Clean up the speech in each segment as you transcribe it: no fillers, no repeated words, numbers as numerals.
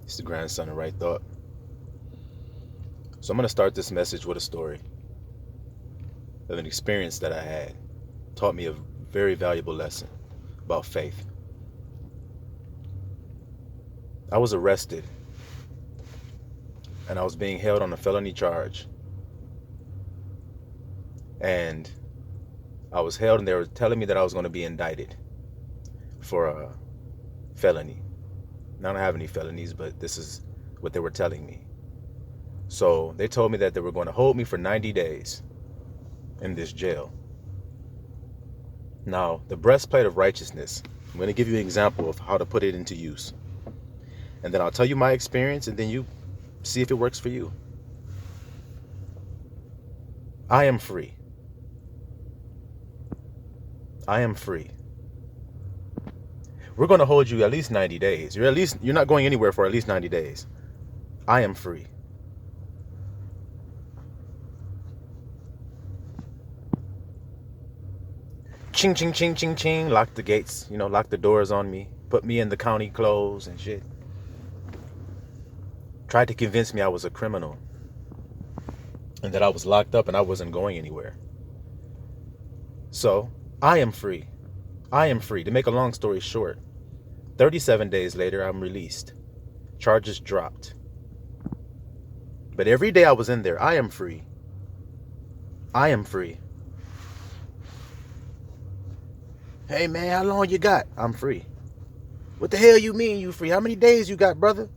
It's the grandson of Right Thought. So I'm going to start this message with a story of an experience that I had. Taught me a very valuable lesson about faith. I was arrested and I was being held on a felony charge. And I was held and they were telling me that I was going to be indicted for a felony. Now, I don't have any felonies, but this is what they were telling me. So they told me that they were going to hold me for 90 days in this jail. Now, the breastplate of righteousness, I'm going to give you an example of how to put it into use. And then I'll tell you my experience, and then you see if it works for you. I am free. I am free. We're going to hold you at least 90 days. You're not going anywhere for at least 90 days. I am free. Ching, ching, ching, ching, ching. Lock the gates, lock the doors on me. Put me in the county clothes and shit. Tried to convince me I was a criminal and that I was locked up and I wasn't going anywhere. So, I am free. I am free. To make a long story short, 37 days later, I'm released. Charges dropped. But every day I was in there, I am free. I am free. Hey man, how long you got? I'm free. What the hell you mean you free? How many days you got, brother?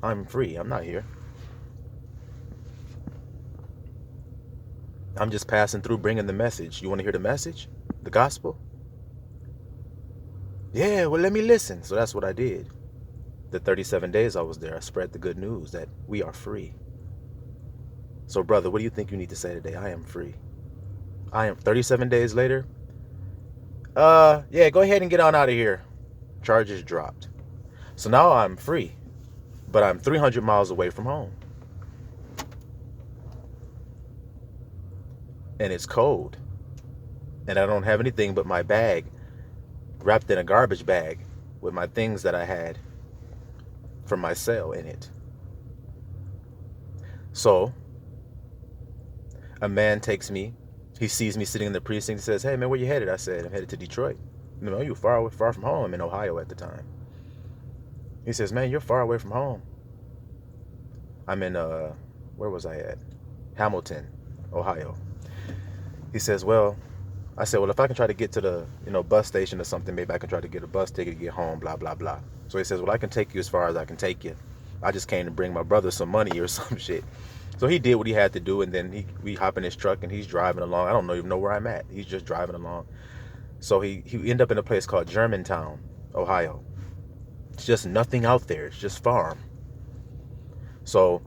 I'm free. I'm not here. I'm just passing through bringing the message. You want to hear the message? The gospel? Yeah, well, let me listen. So that's what I did. The 37 days I was there, I spread the good news that we are free. So, brother, what do you think you need to say today? I am free. I am 37 days later. Yeah, go ahead and get on out of here. Charges dropped. So now I'm free, but I'm 300 miles away from home. And it's cold. And I don't have anything but my bag wrapped in a garbage bag with my things that I had from my cell in it. So a man takes me. He sees me sitting in the precinct and says, hey, man, where you headed? I said, I'm headed to Detroit. No, you're far from home. I'm in Ohio at the time. He says, man, you're far away from home. I'm in, where was I at? Hamilton, Ohio. He says, well, I said, well, if I can try to get to the, bus station or something, maybe I can try to get a bus ticket to get home, blah, blah, blah. So he says, well, I can take you as far as I can take you. I just came to bring my brother some money or some shit. So he did what he had to do, and then we hop in his truck, and he's driving along. I don't even know where I'm at. He's just driving along. So he ended up in a place called Germantown, Ohio. It's just nothing out there. It's just farm. So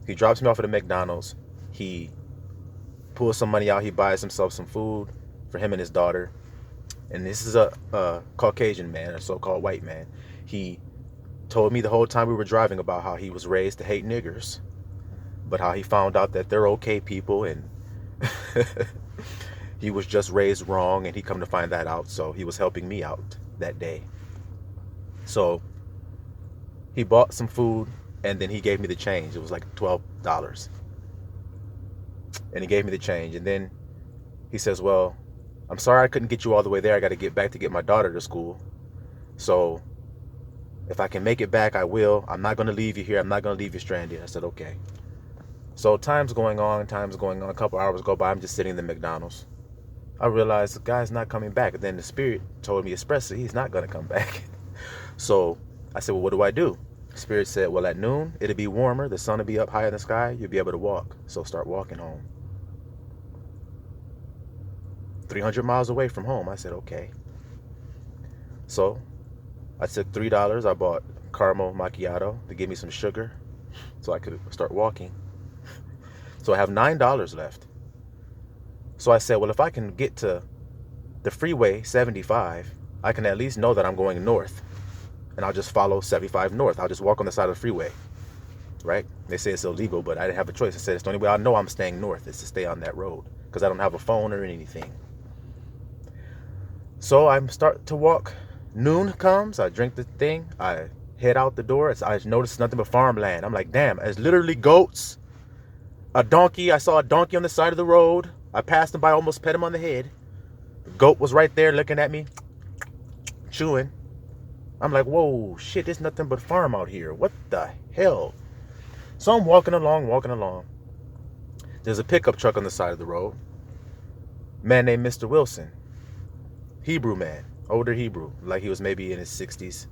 he drops me off at a McDonald's. He pulls some money out. He buys himself some food for him and his daughter. And this is a Caucasian man, a so-called white man. He told me the whole time we were driving about how he was raised to hate niggers, but how he found out that they're okay people, and he was just raised wrong, and he come to find that out. So he was helping me out that day. So he bought some food, and then he gave me the change. It was like $12. And he gave me the change. And then he says, well, I'm sorry I couldn't get you all the way there. I got to get back to get my daughter to school. So if I can make it back, I will. I'm not going to leave you here. I'm not going to leave you stranded. I said, okay. So time's going on. A couple hours go by. I'm just sitting in the McDonald's. I realized the guy's not coming back. And then the spirit told me expressly he's not going to come back. So I said, well, what do I do? Spirit said, well, at noon, it'll be warmer. The sun will be up high in the sky. You'll be able to walk. So start walking home. 300 miles away from home. I said, okay. So I took $3. I bought caramel macchiato to give me some sugar so I could start walking. So I have $9 left. So I said, well, if I can get to the freeway 75, I can at least know that I'm going north. And I'll just follow 75 north. I'll just walk on the side of the freeway. Right? They say it's illegal, but I didn't have a choice. I said, it's the only way I know I'm staying north is to stay on that road, because I don't have a phone or anything. So I start to walk. Noon comes. I drink the thing. I head out the door. I noticed nothing but farmland. I'm like, damn, it's literally goats, a donkey. I saw a donkey on the side of the road. I passed him by, almost pet him on the head. The goat was right there looking at me, chewing. I'm like, whoa, shit, there's nothing but farm out here. What the hell? So I'm walking along. There's a pickup truck on the side of the road. Man named Mr. Wilson. Hebrew man, older Hebrew, like he was maybe in his 60s.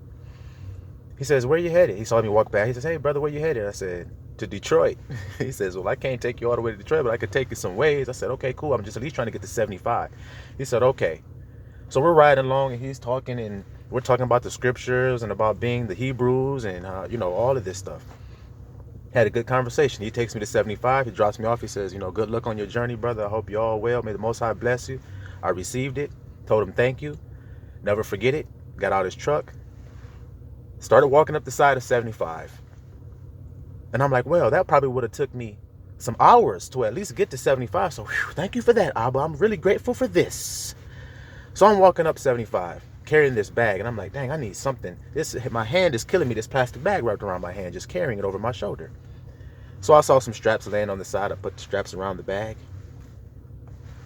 He says, where you headed? He saw me walk back. He says, hey, brother, where you headed? I said, to Detroit. He says, well, I can't take you all the way to Detroit, but I could take you some ways. I said, okay, cool. I'm just at least trying to get to 75. He said, okay. So we're riding along, and he's talking, and we're talking about the scriptures and about being the Hebrews and, all of this stuff. Had a good conversation. He takes me to 75. He drops me off. He says, good luck on your journey, brother. I hope you're all well. May the Most High bless you. I received it. Told him thank you. Never forget it. Got out his truck. Started walking up the side of 75. And I'm like, well, that probably would have took me some hours to at least get to 75. So thank you for that, Abba. I'm really grateful for this. So I'm walking up 75, carrying this bag. And I'm like, dang, I need something. My hand is killing me. This plastic bag wrapped around my hand, just carrying it over my shoulder. So I saw some straps laying on the side. I put the straps around the bag.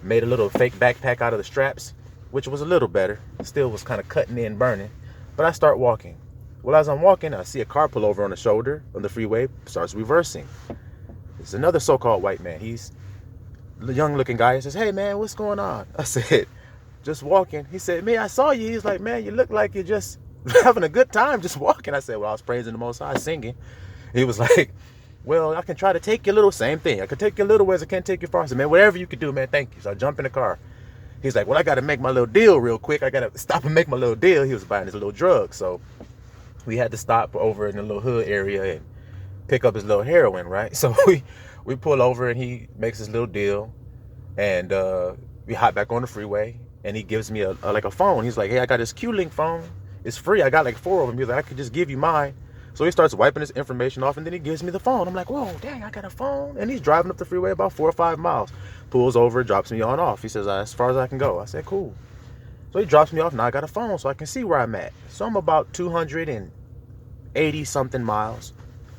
Made a little fake backpack out of the straps, which was a little better. Still was kind of cutting in, burning. But I start walking. Well, as I'm walking, I see a car pull over on the shoulder on the freeway, starts reversing. It's another so-called white man. He's a young-looking guy. He says, hey, man, what's going on? I said, just walking. He said, man, I saw you. He's like, man, you look like you're just having a good time just walking. I said, well, I was praising the Most High, singing. He was like, well, I can try to take you a little, same thing. I can take you a little ways. I can't take you far. I said, man, whatever you could do, man, thank you. So I jump in the car. He's like, well, I got to make my little deal real quick. I got to stop and make my little deal. He was buying his little drugs. So we had to stop over in the little hood area and pick up his little heroin, right? So we pull over and he makes his little deal. And we hop back on the freeway. And he gives me a phone. He's like, hey, I got this Q-Link phone. It's free. I got like 4 of them. He's like, I could just give you mine. So he starts wiping his information off, and then he gives me the phone. I'm like, whoa, dang, I got a phone. And he's driving up the freeway about 4 or 5 miles. Pulls over, drops me on off. He says, as far as I can go. I said, cool. So he drops me off. Now I got a phone so I can see where I'm at. So I'm about 280 something miles.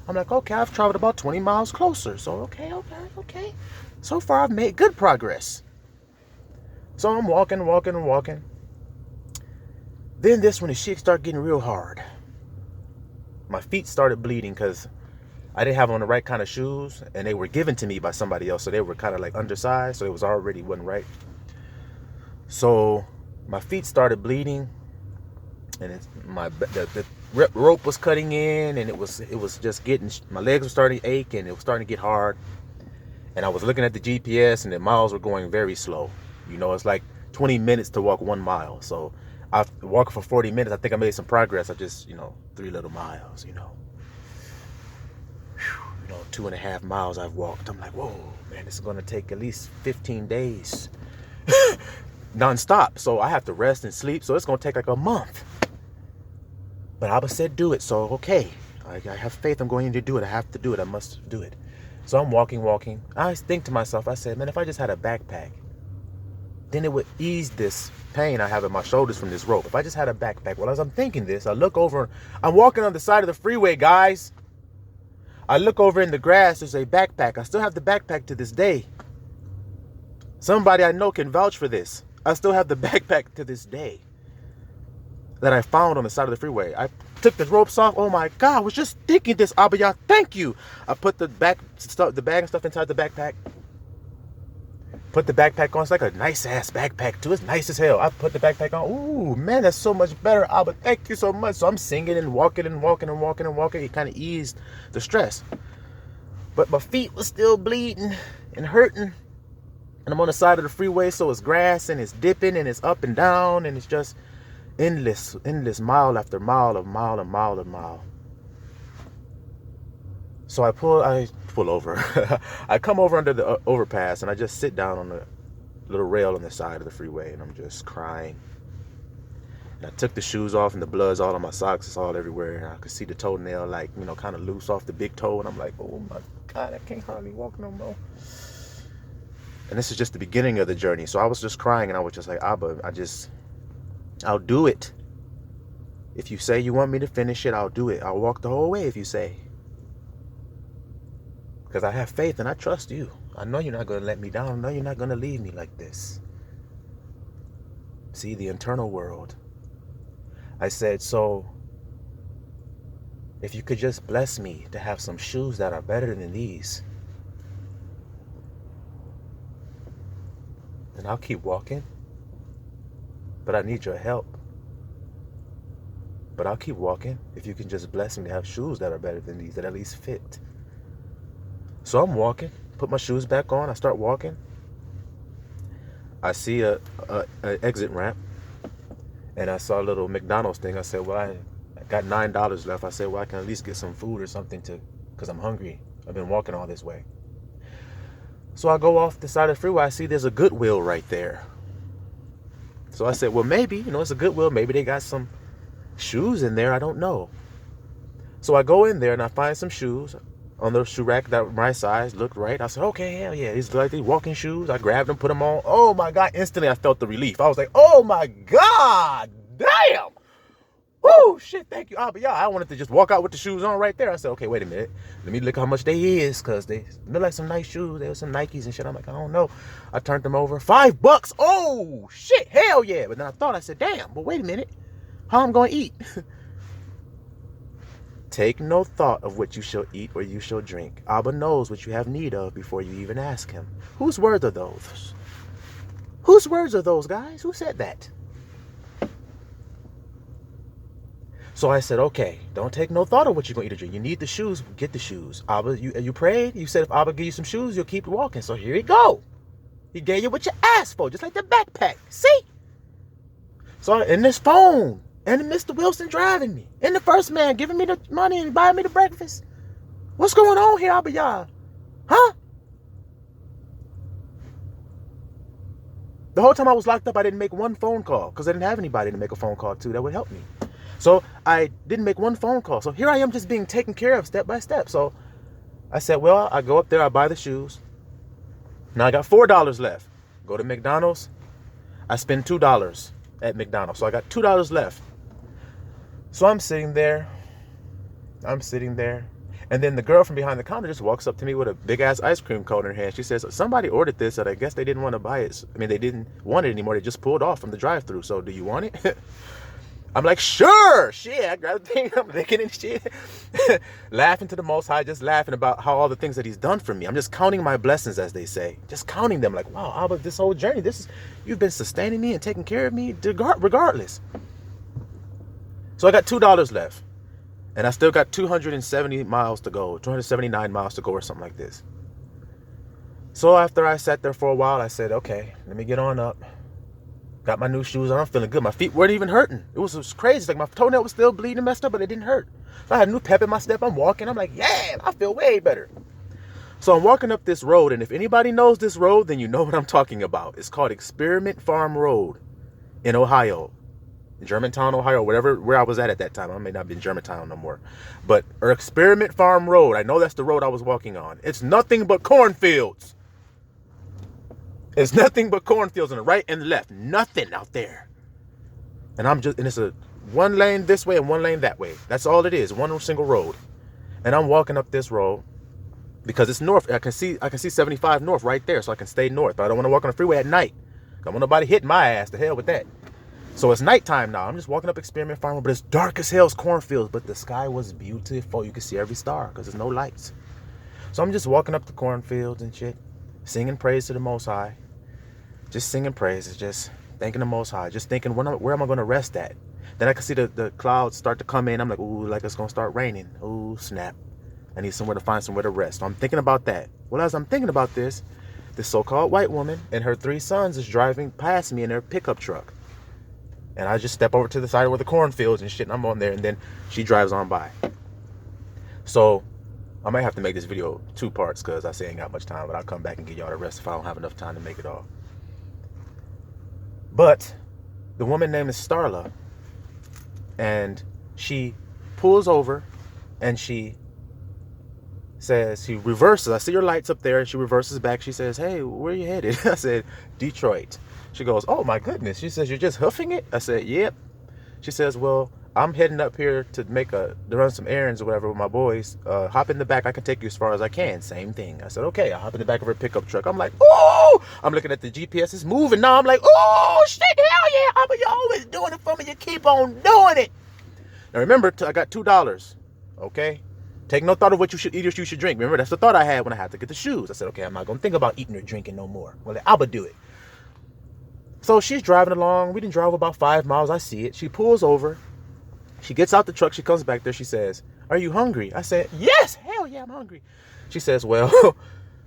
I'm like, okay, I've traveled about 20 miles closer. So okay. So far I've made good progress. So I'm walking. Then when the shit started getting real hard. My feet started bleeding because I didn't have on the right kind of shoes, and they were given to me by somebody else, so they were kind of like undersized, so it was already wasn't right. So my feet started bleeding, and the rope was cutting in, and it was just getting, my legs were starting to ache, and it was starting to get hard. And I was looking at the GPS, and the miles were going very slow. It's like 20 minutes to walk 1 mile. So I walked for 40 minutes. I think I made some progress. I just, 3 little miles, 2.5 miles I've walked. I'm like, whoa, man, this is going to take at least 15 days nonstop. So I have to rest and sleep. So it's going to take like a month. But Abba said, do it. So, okay, I have faith. I'm going to do it. I have to do it. I must do it. So I'm walking. I think to myself, I said, man, if I just had a backpack, then it would ease this pain I have in my shoulders from this rope. If I just had a backpack. Well, as I'm thinking this, I look over. I'm walking on the side of the freeway, guys. I look over in the grass. There's a backpack. I still have the backpack to this day. Somebody I know can vouch for this. I still have the backpack to this day that I found on the side of the freeway. I took the ropes off. Oh my God, I was just thinking this, Abba, y'all, thank you. I put the bag and stuff inside the backpack. Put the backpack on. It's like a nice ass backpack too. It's nice as hell. I put the backpack on. Ooh, man, that's so much better, Abba. Thank you so much. So I'm singing and walking. It kind of eased the stress. But my feet were still bleeding and hurting. And I'm on the side of the freeway, so it's grass and it's dipping and it's up and down and it's just endless mile after mile of mile. So I pull over. I come over under the overpass and I just sit down on the little rail on the side of the freeway and I'm just crying. And I took the shoes off and the blood's all on my socks. It's all everywhere. And I could see the toenail kind of loose off the big toe. And I'm like, oh my God, I can't hardly walk no more. And this is just the beginning of the journey. So I was just crying and I was just like, Abba, I'll do it. If you say you want me to finish it, I'll do it. I'll walk the whole way if you say. Because I have faith and I trust you. I know you're not going to let me down. I know you're not going to leave me like this. See, the internal world. I said, so if you could just bless me to have some shoes that are better than these, then I'll keep walking. But I need your help. But I'll keep walking if you can just bless me to have shoes that are better than these, that at least fit. So I'm walking, put my shoes back on, I start walking. I see a exit ramp, and I saw a little McDonald's thing. I said, well, I got $9 left. I said, well, I can at least get some food or something because I'm hungry. I've been walking all this way. So I go off the side of the freeway. I see there's a Goodwill right there. So I said, well, maybe, it's a Goodwill. Maybe they got some shoes in there. I don't know. So I go in there and I find some shoes on the shoe rack that my size looked right. I said, okay, hell yeah. These like these walking shoes. I grabbed them, put them on. Oh my God. Instantly I felt the relief. I was like, oh my God. Damn. Woo, shit, thank you. But yeah, I wanted to just walk out with the shoes on right there. I said, okay, wait a minute. Let me look how much they is, because they look like some nice shoes. They were some Nikes and shit. I'm like, I don't know. I turned them over. $5. Oh, shit, hell yeah. But then I said, damn, but wait a minute. How I'm going to eat? Take no thought of what you shall eat or you shall drink. Abba knows what you have need of before you even ask him. Whose words are those? Whose words are those, guys? Who said that? So I said, okay, don't take no thought of what you're going to eat or drink. You need the shoes, get the shoes. Abba, you prayed. You said if Abba give you some shoes, you'll keep walking. So here you go. He gave you what you asked for, just like the backpack. See? So in this phone, and Mr. Wilson driving me, and the first man giving me the money and buying me the breakfast. What's going on here, Abba Yah? Huh? The whole time I was locked up, I didn't make one phone call because I didn't have anybody to make a phone call to that would help me. So I didn't make one phone call. So here I am just being taken care of step by step. So I said, well, I go up there, I buy the shoes. Now I got $4 left. Go to McDonald's. I spend $2 at McDonald's. So I got $2 left. So I'm sitting there. And then the girl from behind the counter just walks up to me with a big ass ice cream cone in her hand. She says, somebody ordered this, and I guess they didn't want to buy it. I mean, they didn't want it anymore. They just pulled off from the drive-thru. So do you want it? I'm like, sure, shit. I grabbed the thing, I'm licking and shit. Laughing to the Most High, just laughing about how all the things that he's done for me. I'm just counting my blessings, as they say. Just counting them like, wow, Abba, this whole journey, you've been sustaining me and taking care of me regardless. So I got $2 left. And I still got 270 miles to go, 279 miles to go or something like this. So after I sat there for a while, I said, okay, let me get on up. Got my new shoes on. I'm feeling good. My feet weren't even hurting. It was crazy. It's like my toenail was still bleeding and messed up, but it didn't hurt. So I had a new pep in my step. I'm walking. I'm like, yeah, I feel way better. So I'm walking up this road, and if anybody knows this road, then you know what I'm talking about. It's called Experiment Farm Road in Ohio. In Germantown, Ohio, where I was at that time. I may not be in Germantown no more. But Experiment Farm Road, I know that's the road I was walking on. It's nothing but cornfields. It's nothing but cornfields on the right and the left. Nothing out there. And it's a one lane this way and one lane that way. That's all it is. One single road. And I'm walking up this road because it's north. I can see 75 north right there, so I can stay north. But I don't want to walk on the freeway at night. I don't want nobody hitting my ass. The hell with that. So it's nighttime now. I'm just walking up Experiment Farm Road, but it's dark as hell's cornfields. But the sky was beautiful. You can see every star because there's no lights. So I'm just walking up the cornfields and shit, singing praise to the Most High. Just singing praises, just thanking the Most High, just thinking, where am I going to rest at? Then I can see the clouds start to come in. I'm like, ooh, like it's going to start raining. Ooh, snap. I need find somewhere to rest. So I'm thinking about that. Well, as I'm thinking about this so-called white woman and her 3 sons is driving past me in their pickup truck. And I just step over to the side where the cornfields and shit, and I'm on there, and then she drives on by. So I might have to make this video 2 parts because I say I ain't got much time, but I'll come back and get y'all the rest if I don't have enough time to make it all. But the woman name is Starla, and she pulls over and she reverses. I see your lights up there, and she reverses back. She says, hey, where are you headed? I said, Detroit. She goes, oh my goodness. She says, you're just hoofing it? I said, yep. She says, well, I'm heading up here to run some errands or whatever with my boys. Hop in the back. I can take you as far as I can. Same thing. I said, okay. I hop in the back of her pickup truck. I'm like, oh! I'm looking at the GPS. It's moving now. I'm like, oh, shit, hell yeah. You're always doing it for me. You keep on doing it. Now remember, I got $2. Okay? Take no thought of what you should eat or you should drink. Remember, that's the thought I had when I had to get the shoes. I said, okay, I'm not going to think about eating or drinking no more. Well, I'll do it. So she's driving along. We didn't drive about 5 miles. I see it. She pulls over. She gets out the truck. She comes back there. She says, are you hungry? I said, yes, hell yeah, I'm hungry. She says, well,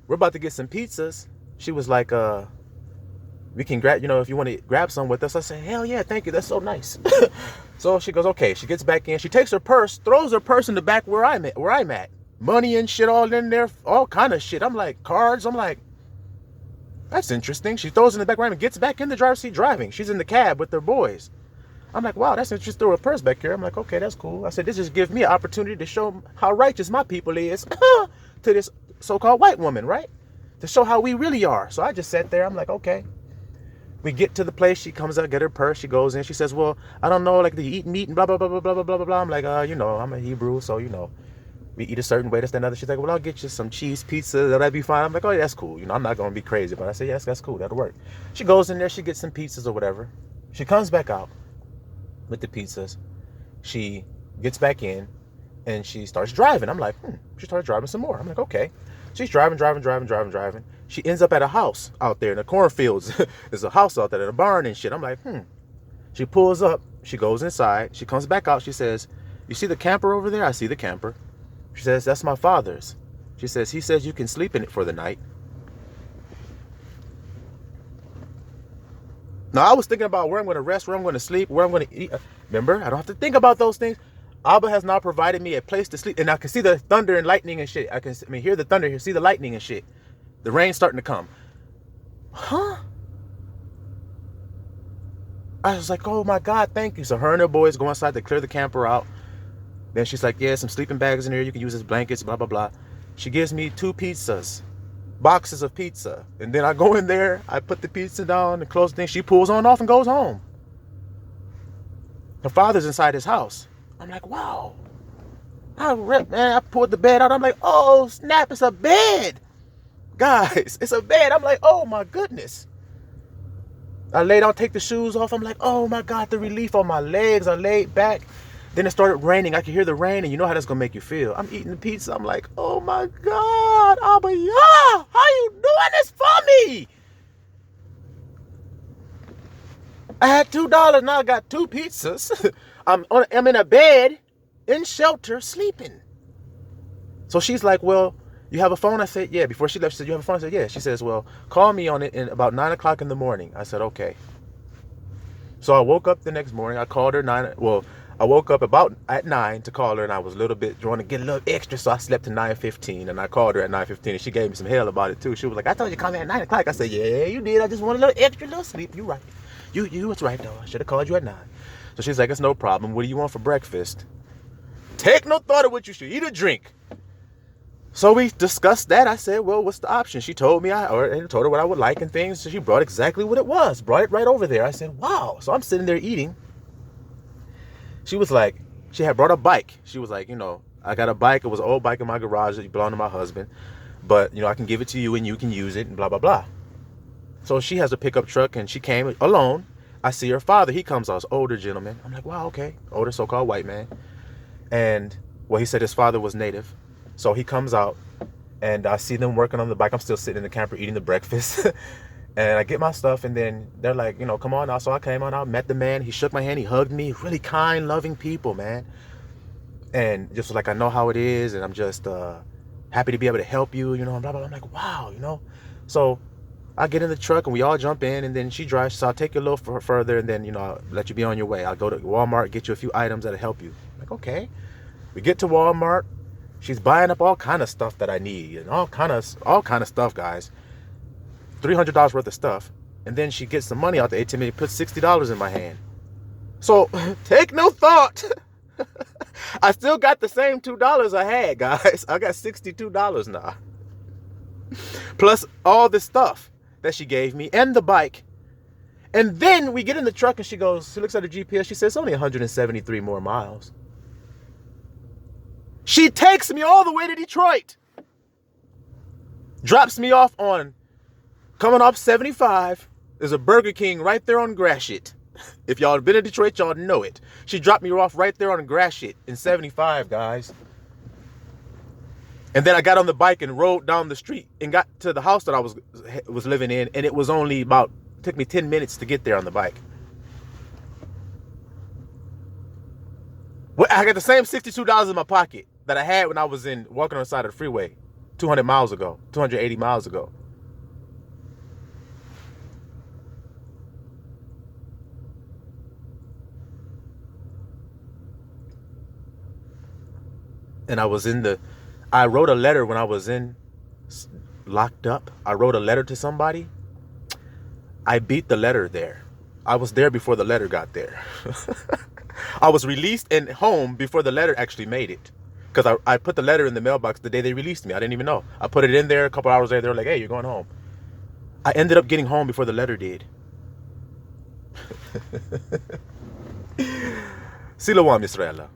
we're about to get some pizzas. She was like, we can grab, if you want to grab some with us. I said, hell yeah, thank you. That's so nice. So she goes, okay. She gets back in. She takes her purse, throws her purse in the back where I'm at. Money and shit all in there, all kind of shit. I'm like, cards. I'm like, that's interesting. She throws it in the back where I'm at, gets back in the driver's seat driving. She's in the cab with their boys. I'm like, wow, that's interesting. Throw a purse back here. I'm like, okay, that's cool. I said, this just gives me an opportunity to show how righteous my people is to this so-called white woman, right? To show how we really are. So I just sat there. I'm like, okay. We get to the place. She comes out, get her purse. She goes in. She says, well, I don't know, like, do you eat meat and blah, blah, blah, blah, blah, blah, blah, blah. I'm like, I'm a Hebrew, so, we eat a certain way, that's another. She's like, well, I'll get you some cheese pizza. That'll be fine. I'm like, oh, yeah, that's cool. I'm not going to be crazy. But I say, yes, that's cool. That'll work. She goes in there. She gets some pizzas or whatever. She comes back out with the pizzas. She gets back in and she starts driving. I'm like, she started driving some more. I'm like, okay. She's driving. She ends up at a house out there in the cornfields. There's a house out there in a barn and shit. I'm like, She pulls up. She goes inside. She comes back out. She says, you see the camper over there? I see the camper. She says, that's my father's. She says, he says you can sleep in it for the night. Now, I was thinking about where I'm going to rest, where I'm going to sleep, where I'm going to eat. Remember, I don't have to think about those things. Abba has now provided me a place to sleep. And I can see the thunder and lightning and shit. I can hear the thunder, see the lightning and shit. The rain's starting to come. Huh? I was like, oh my God, thank you. So her and her boys go inside to clear the camper out. Then she's like, yeah, some sleeping bags in here. You can use as blankets, blah, blah, blah. She gives me 2 pizzas, boxes of pizza. And then I go in there, I put the pizza down and close the thing. She pulls on off and goes home. Her father's inside his house. I'm like, wow. I pulled the bed out. I'm like, oh, snap, it's a bed. Guys, it's a bed. I'm like, oh my goodness. I lay down, take the shoes off. I'm like, oh my God, the relief on my legs. I laid back. Then it started raining. I could hear the rain, and you know how that's going to make you feel. I'm eating the pizza. I'm like, oh my God, Abba, yeah, how you doing this for me? I had $2. Now I got 2 pizzas. I'm in a bed, in shelter, sleeping. So she's like, well, you have a phone? I said, yeah. Before she left, she said, you have a phone? I said, yeah. She says, well, call me on it in about 9 o'clock in the morning. I said, okay. So I woke up the next morning. I called her I woke up about at 9 to call her, and I was a little bit trying to get a little extra, so I slept to 9:15, and I called her at 9:15, and she gave me some hell about it too. She was like, I told you to call me at 9 o'clock. I said, yeah, you did. I just want a little extra, little sleep. You right. You was right, though. I should have called you at 9. So she's like, it's no problem. What do you want for breakfast? Take no thought of what you should eat or drink. So we discussed that. I said, well, what's the option? She told me, I told her what I would like and things. So she brought exactly what it was. Brought it right over there. I said, wow. So I'm sitting there eating. She was like, she had brought a bike. She was like, I got a bike. It was an old bike in my garage that belonged to my husband. But, I can give it to you and you can use it and blah, blah, blah. So she has a pickup truck and she came alone. I see her father. He comes out, older gentleman. I'm like, wow, okay. Older so-called white man. And, well, he said his father was native. So he comes out and I see them working on the bike. I'm still sitting in the camper eating the breakfast. And I get my stuff, and then they're like, come on out. So I came on out, met the man. He shook my hand. He hugged me. Really kind, loving people, man. And just like, I know how it is, and I'm just happy to be able to help you, blah, blah, blah. I'm like, wow, So I get in the truck, and we all jump in, and then she drives. So I'll take you a little further, and then, I'll let you be on your way. I'll go to Walmart, get you a few items that'll help you. I'm like, okay. We get to Walmart. She's buying up all kind of stuff that I need, and all kind of stuff, guys. $300 worth of stuff, and then she gets the money out the ATM and puts $60 in my hand. So take no thought. I still got the same $2 I had, guys. I got $62 now. Plus all the stuff that she gave me and the bike. And then we get in the truck and she looks at her GPS. She says, it's only 173 more miles. She takes me all the way to Detroit. Drops me off coming off 75. There's a Burger King right there on Gratiot. If y'all have been in Detroit, y'all know it. She dropped me off right there on Gratiot in 75, guys. And then I got on the bike and rode down the street and got to the house that I was living in. And it was only took me 10 minutes to get there on the bike. Well, I got the same $62 in my pocket that I had when I was walking on the side of the freeway 280 miles ago. And I wrote a letter when I was locked up. I wrote a letter to somebody. I beat the letter there. I was there before the letter got there. I was released and home before the letter actually made it. Because I put the letter in the mailbox the day they released me. I didn't even know. I put it in there a couple hours later. They were like, hey, you're going home. I ended up getting home before the letter did. Silawam Israel.